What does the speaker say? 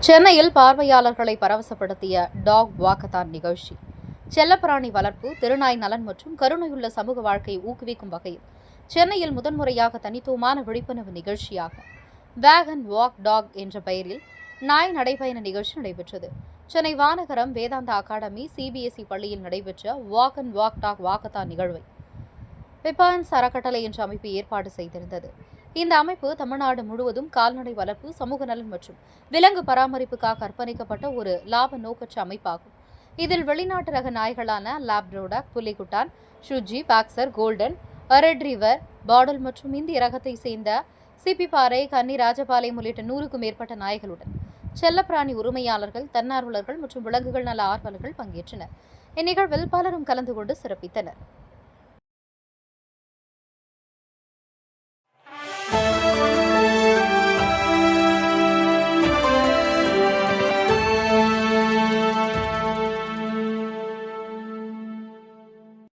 சென்னையில் பார்வையாளர்களை பரவசப்படுத்திய talk walkathon நிகழ்ச்சி. செல்லப்பிராணி வளர்ப்பு, திருநாய் நலன் மற்றும் கருணையுள்ள சமூக வாழ்க்கையை ஊக்குவிக்கும் வகையில் சென்னையில் முதன்முறையாக தனித்துவமான விழிப்புணர்வு நிகழ்ச்சியாக வேகன் வாக் டாக் என்ற பெயரில் நாய் நடைபயண நிகழ்ச்சி நடைபெற்றது. சென்னை வானகரம் வேதாந்தா அகாடமி சிபிஎஸ்இ பள்ளியில் நடைபெற்ற walk and walk talk walkathon நிகழ்வை பெப்பான்ஸ் அறக்கட்டளை என்ற அமைப்பு ஏற்பாடு செய்திருந்தது. இந்த அமைப்பு தமிழ்நாடு முழுவதும் கால்நடை வளர்ப்பு, சமூக நலன் மற்றும் விலங்கு பராமரிப்புக்காக அர்ப்பணிக்கப்பட்ட ஒரு லாப நோக்கற்ற அமைப்பாகும். இதில் வெளிநாட்டு ரக நாய்களான லாப்ரோடாக், புலிகுட்டான், ஷுஜி, பாக்சர், கோல்டன், ரெட்ரீவர், பாடல் மற்றும் இந்திய ரகத்தை சேர்ந்த சிப்பிப்பாறை, கன்னி, ராஜபாளையம் உள்ளிட்ட 100க்கும் மேற்பட்ட நாய்களுடன் செல்லப்பிராணி உரிமையாளர்கள், தன்னார்வலர்கள் மற்றும் விலங்குகள் நல ஆர்வலர்கள் பங்கேற்றனர். இந்நிகழ்வில் பலரும் கலந்து கொண்டு சிறப்பித்தனர்.